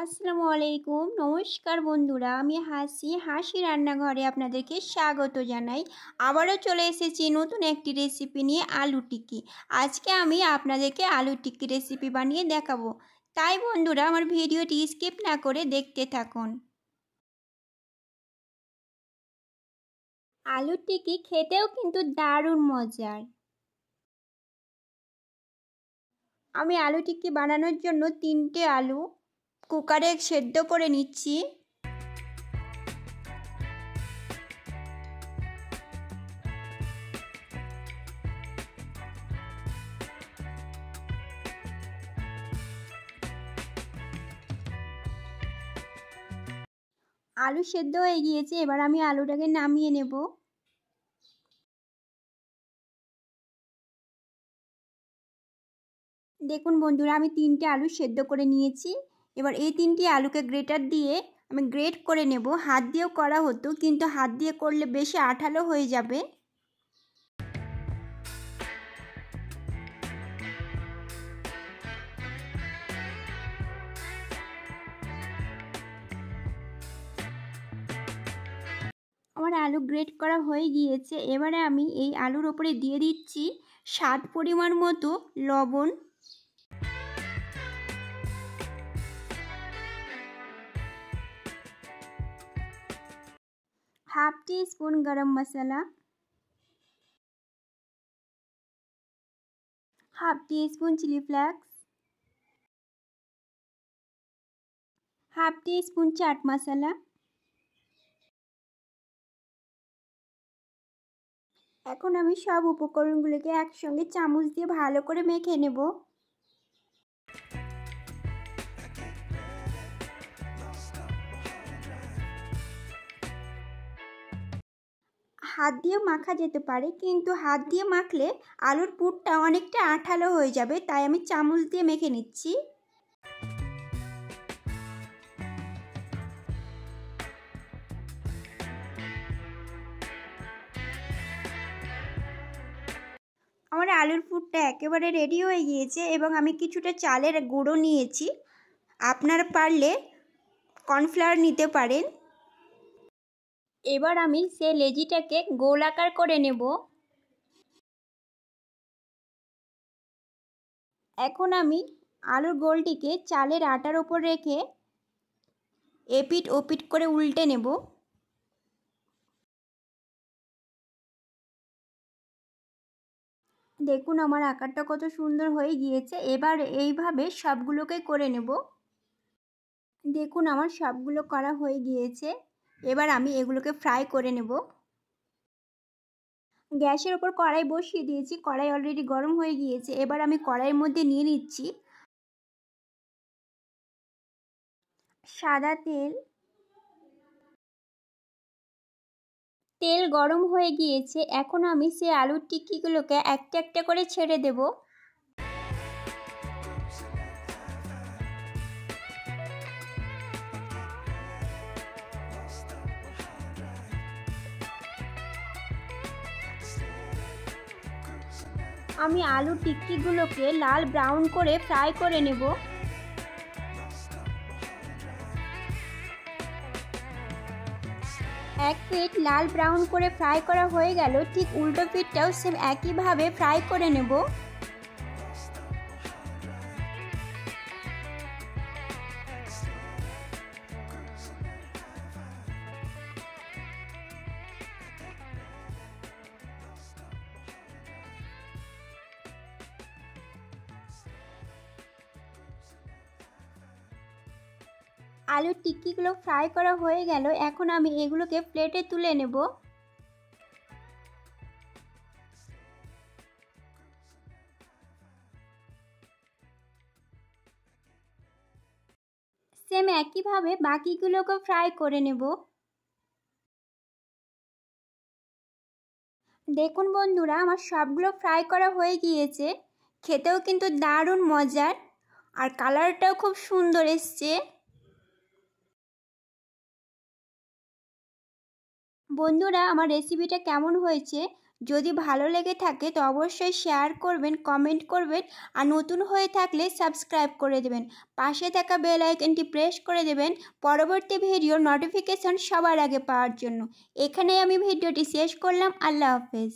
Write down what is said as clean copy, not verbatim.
আসসালামু আলাইকুম, নমস্কার বন্ধুরা। আমি হাসি রান্নাঘরে আপনাদেরকে স্বাগত জানাই। আবারও চলে এসেছি নতুন একটি রেসিপি নিয়ে, আলু টিক্কি। আজকে আমি আপনাদেরকে আলু টিক্কি রেসিপি বানিয়ে দেখাবো। তাই বন্ধুরা, আমার ভিডিওটি স্কিপ না করে দেখতে থাকুন। আলু টিক্কি খেতেও কিন্তু দারুণ মজার। আমি আলু টিক্কি বানানোর জন্য 3টে আলু কুকারে সেদ্ধ করে নিচ্ছি। আলু সেদ্ধ হয়ে গিয়েছে, এবার আমি আলুটাকে নামিয়ে নেব। দেখুন বন্ধুরা, আমি 3টে আলু সেদ্ধ করে নিয়েছি। এবার এই 3টি আলুকে গ্রেটার দিয়ে আমি গ্রেট করে নেব। হাত দিয়েও করা হতো, কিন্তু হাত দিয়ে করলে বেশি আঠালো হয়ে যাবে। আমার আলু গ্রেট করা হয়ে গিয়েছে। এবারে আমি এই আলুর ওপরে দিয়ে দিচ্ছি স্বাদ পরিমাণ মতো লবণ, হাফ টিস্পুন গরম মশলা, half teaspoon chilli flakes, half teaspoon চাট মশলা। এখন আমি সব উপকরণগুলোকে একসঙ্গে চামচ দিয়ে ভালো করে মেখে নেব। হাত দিয়ে মাখা যেতে পারে, কিন্তু হাত দিয়ে মাখলে আলুর পুরটা অনেকটা আঠালো হয়ে যাবে, তাই আমি চামচ দিয়ে মেখে নিচ্ছি। আমার আলুর পুরটা একেবারে রেডি হয়ে গিয়েছে এবং আমি কিছুটা চালের গুঁড়ো নিয়েছি। আপনারা পারলে কর্নফ্লাওয়ার নিতে পারেন। এবার আমি সেই লেচিটাকে গোলাকার করে নেব। এখন আমি আলুর গোলটিকে চালের আটার ওপর রেখে এপিট ওপিট করে উল্টে নেব। দেখুন আমার আকারটা কত সুন্দর হয়ে গিয়েছে। এবার এইভাবে সবগুলোকে করে নেব। দেখুন আমার সবগুলো করা হয়ে গিয়েছে। এবার আমি এগুলোকে ফ্রাই করে নেব। গ্যাসের ওপর কড়াই বসিয়ে দিয়েছি। কড়াই অলরেডি গরম হয়ে গিয়েছে। এবার আমি কড়াইয়ের মধ্যে নিয়ে নিচ্ছি সাদা তেল। তেল গরম হয়ে গিয়েছে। এখন আমি সেই আলুর টিক্কিগুলোকে একটা একটা করে ছেড়ে দেব। আমি আলুর টিক্কিগুলোকে লাল ব্রাউন করে ফ্রাই করে নেব। এক পিঠ লাল ব্রাউন করে ফ্রাই করা হয়ে গেল, ঠিক উল্টো পিঠটাও সেম একইভাবে ফ্রাই করে নেব। আলুর টিক্কিগুলো ফ্রাই করা হয়ে গেল। এখন আমি এগুলোকে প্লেটে তুলে নেব। সেম একইভাবে বাকিগুলোকে ফ্রাই করে নেব। দেখুন বন্ধুরা, আমার সবগুলো ফ্রাই করা হয়ে গিয়েছে। খেতেও কিন্তু দারুণ মজার, আর কালারটাও খুব সুন্দর এসছে। বন্ধুরা, আমার রেসিপিটা কেমন হয়েছে যদি ভালো লেগে থাকে তো অবশ্যই শেয়ার করবেন, কমেন্ট করবেন, আর নতুন হয়ে থাকলে সাবস্ক্রাইব করে দেবেন। পাশে থাকা বেল আইকনটি প্রেস করে দেবেন পরবর্তী ভিডিওর নোটিফিকেশন সবার আগে পাওয়ার জন্য। এখানেই আমি ভিডিওটি শেষ করলাম। আল্লাহ হাফেজ।